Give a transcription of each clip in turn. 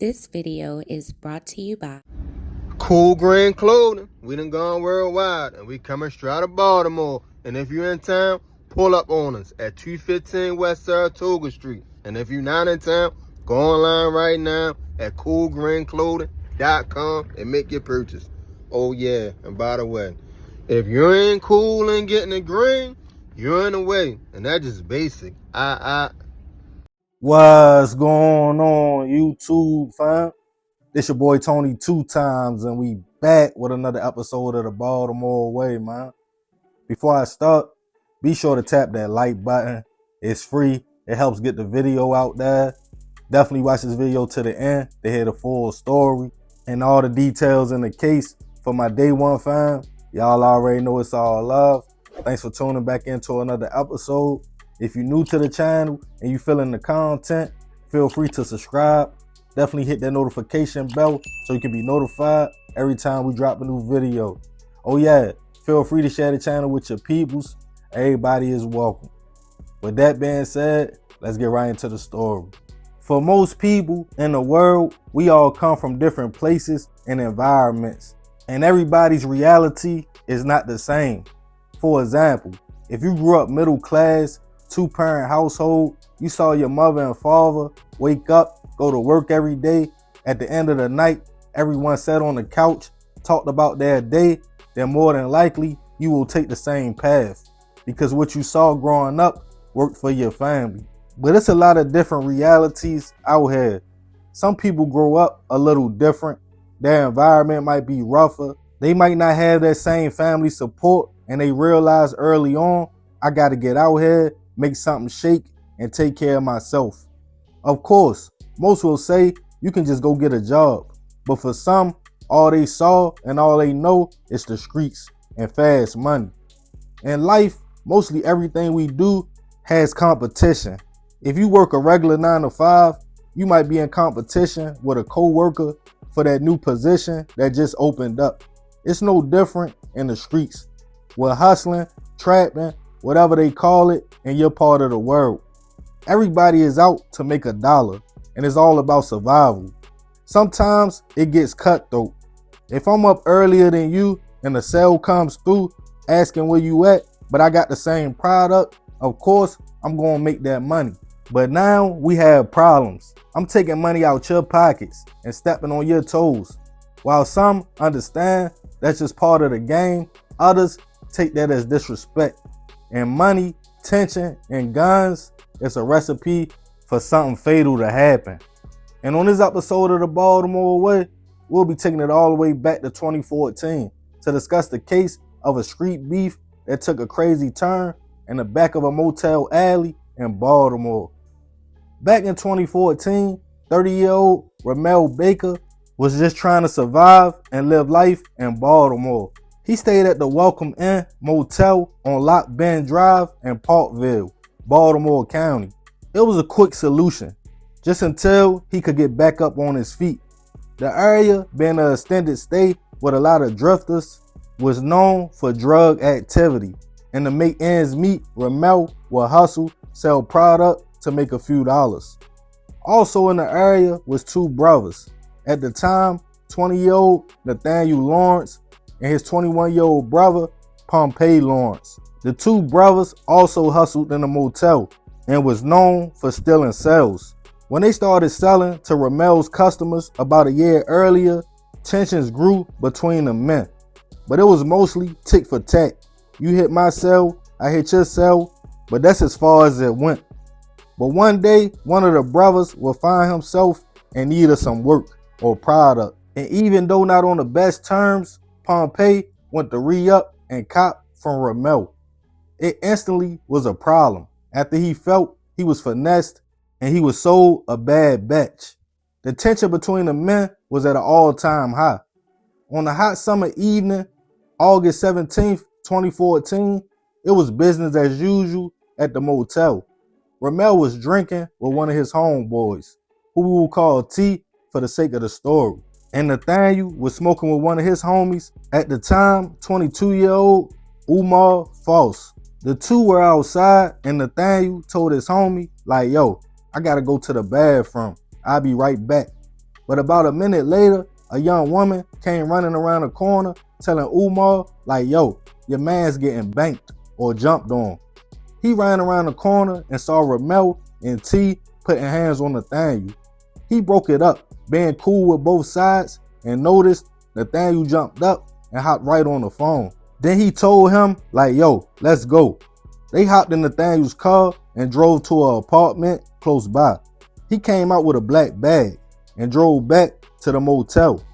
This video is brought to you by Cool Green Clothing. We done gone worldwide and we coming straight out of Baltimore. And if you're in town, pull up on us at 215 West Saratoga Street. And if you're not in town, go online right now at coolgreenclothing.com and make your purchase. Oh yeah, and by the way, if you ain't cool and getting the green, you're in the way. And that's just basic. What's going on, YouTube fam? This your boy Tony 2 times, and we back with another episode of the Baltimore Way, man. Before I start, be sure to tap that like button. It's free. It helps get the video out there. Definitely watch this video to the end to hear the full story and all the details in the case. For my day one fam, y'all already know it's all love. Thanks for tuning back into another episode. If you're new to the channel and you feeling the content, feel free to subscribe. Definitely hit that notification bell so you can be notified every time we drop a new video. Oh yeah, feel free to share the channel with your peoples. Everybody is welcome. With that being said, let's get right into the story. For most people in the world, we all come from different places and environments, and everybody's reality is not the same. For example, if you grew up middle class, two-parent household, you saw your mother and father wake up, go to work every day. At the end of the night, everyone sat on the couch, talked about their day, then more than likely, you will take the same path because what you saw growing up worked for your family. But it's a lot of different realities out here. Some people grow up a little different. Their environment might be rougher. They might not have that same family support, and they realize early on, I got to get out here, make something shake, and take care of myself. Of course, most will say you can just go get a job. But for some, all they saw and all they know is the streets and fast money. In life, mostly everything we do has competition. If you work a regular 9 to 5, you might be in competition with a co-worker for that new position that just opened up. It's no different in the streets. We're hustling, trapping, whatever they call it, in your part of the world. Everybody is out to make a dollar, and it's all about survival. Sometimes it gets cutthroat. If I'm up earlier than you and the sale comes through asking where you at, but I got the same product, of course, I'm going to make that money. But now we have problems. I'm taking money out your pockets and stepping on your toes. While some understand that's just part of the game, others take that as disrespect. And money, tension, and guns is a recipe for something fatal to happen. And on this episode of the Baltimore Way, we'll be taking it all the way back to 2014 to discuss the case of a street beef that took a crazy turn in the back of a motel alley in Baltimore. Back in 2014, 30-year-old Ramel Baker was just trying to survive and live life in Baltimore. He stayed at the Welcome Inn Motel on Lock Bend Drive in Parkville, Baltimore County. It was a quick solution, just until he could get back up on his feet. The area, being an extended stay with a lot of drifters, was known for drug activity. And to make ends meet, Ramel would hustle, sell product to make a few dollars. Also in the area was two brothers. At the time, 20-year-old Nathaniel Lawrence and his 21-year-old brother, Pompey Lawrence. The two brothers also hustled in the motel and was known for stealing sales. When they started selling to Ramel's customers about a year earlier, tensions grew between the men. But it was mostly tick for tack. You hit my cell, I hit your cell, but that's as far as it went. But one day, one of the brothers will find himself in need of some work or product. And even though not on the best terms, Pompey went to re-up and cop from Ramel. It instantly was a problem after he felt he was finessed and he was sold a bad batch. The tension between the men was at an all-time high. On a hot summer evening, August 17th, 2014, it was business as usual at the motel. Ramel was drinking with one of his homeboys, who we will call T for the sake of the story. And Nathaniel was smoking with one of his homies, at the time, 22-year-old Umar False. The two were outside and Nathaniel told his homie, like, yo, I gotta go to the bathroom. I'll be right back. But about a minute later, a young woman came running around the corner telling Umar, like, yo, your man's getting banked or jumped on. He ran around the corner and saw Ramel and T putting hands on Nathaniel. He broke it up, being cool with both sides, and noticed Nathaniel jumped up and hopped right on the phone. Then he told him, like, yo, let's go. They hopped in Nathaniel's car and drove to an apartment close by. He came out with a black bag and drove back to the motel.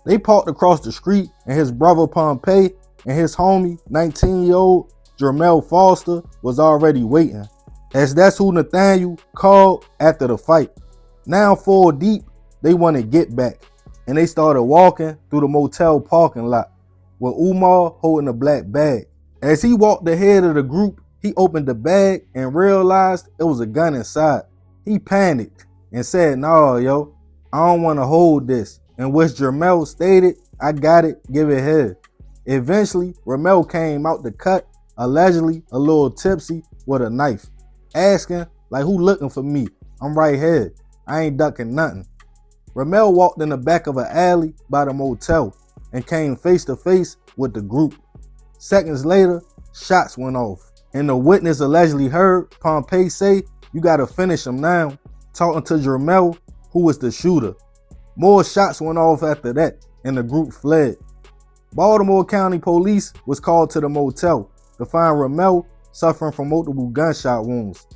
They parked across the street, and his brother Pompey and his homie, 19-year-old Jermel Foster, was already waiting, as that's who Nathaniel called after the fight. Now 4 deep, they wanted get back, and they started walking through the motel parking lot with Umar holding a black bag. As he walked ahead of the group, he opened the bag and realized it was a gun inside. He panicked and said, nah, yo, I don't want to hold this. In which Jermel stated, I got it, give it here. Eventually, Ramel came out the cut, allegedly a little tipsy, with a knife, asking, like, who looking for me? I'm right here. I ain't ducking nothing. Ramel walked in the back of an alley by the motel and came face to face with the group. Seconds later, shots went off, and the witness allegedly heard Pompey say, you gotta finish him now, talking to Jermel, who was the shooter. More shots went off after that, and the group fled. Baltimore County Police was called to the motel to find Ramel suffering from multiple gunshot wounds.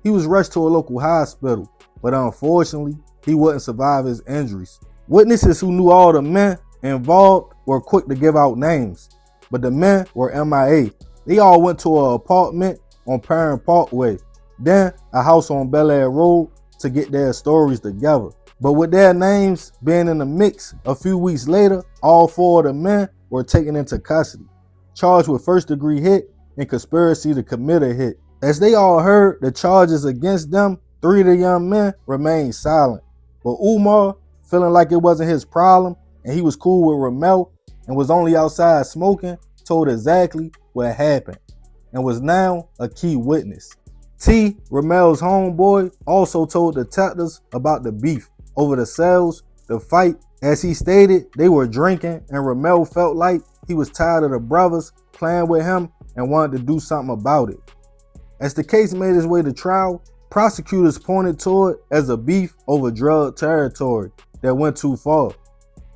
He was rushed to a local hospital, but unfortunately, he wouldn't survive his injuries. Witnesses who knew all the men involved were quick to give out names, but the men were MIA. They all went to an apartment on Perrin Parkway, then a house on Bel Air Road to get their stories together. But with their names being in the mix, a few weeks later, all 4 of the men were taken into custody, charged with first-degree hit and conspiracy to commit a hit. As they all heard the charges against them, 3 of the young men remained silent. But Umar, feeling like it wasn't his problem and he was cool with Ramel and was only outside smoking, told exactly what happened and was now a key witness. T, Ramel's homeboy, also told detectives about the beef over the cells, the fight. As he stated, they were drinking and Ramel felt like he was tired of the brothers playing with him and wanted to do something about it. As the case made its way to trial, prosecutors pointed to it as a beef over drug territory that went too far.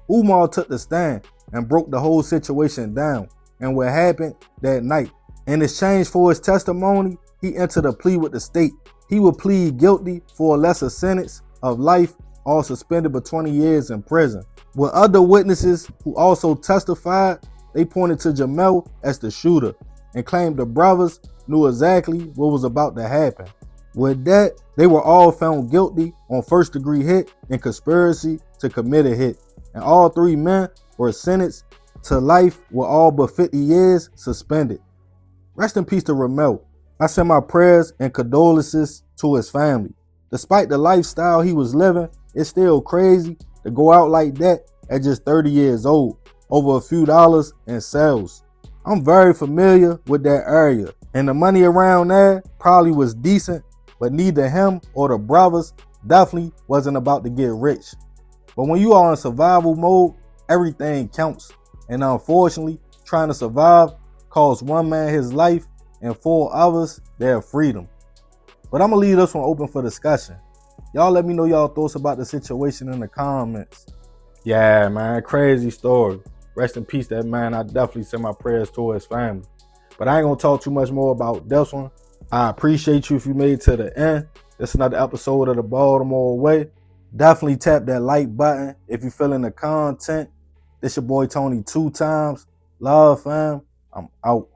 Umar took the stand and broke the whole situation down and what happened that night. In exchange for his testimony, he entered a plea with the state. He would plead guilty for a lesser sentence of life or suspended for 20 years in prison. With other witnesses who also testified, they pointed to Jermel as the shooter and claimed the brothers knew exactly what was about to happen. With that, they were all found guilty on first-degree hit and conspiracy to commit a hit, and all 3 men were sentenced to life with all but 50 years suspended. Rest in peace to Ramel. I send my prayers and condolences to his family. Despite the lifestyle he was living, it's still crazy to go out like that at just 30 years old, over a few dollars in sales. I'm very familiar with that area, and the money around there probably was decent, but neither him or the brothers definitely wasn't about to get rich. But when you are in survival mode, everything counts, and unfortunately, trying to survive cost 1 man his life and 4 others their freedom. But I'm gonna leave this one open for discussion. Y'all let me know y'all thoughts about the situation in the comments. Yeah, man, crazy story. Rest in peace, that man. I definitely send my prayers to his family. But I ain't gonna talk too much more about this one. I appreciate you if you made it to the end. This is another episode of the Baltimore Way. Definitely tap that like button if you feeling the content. This your boy Tony 2 times. Love, fam. I'm out.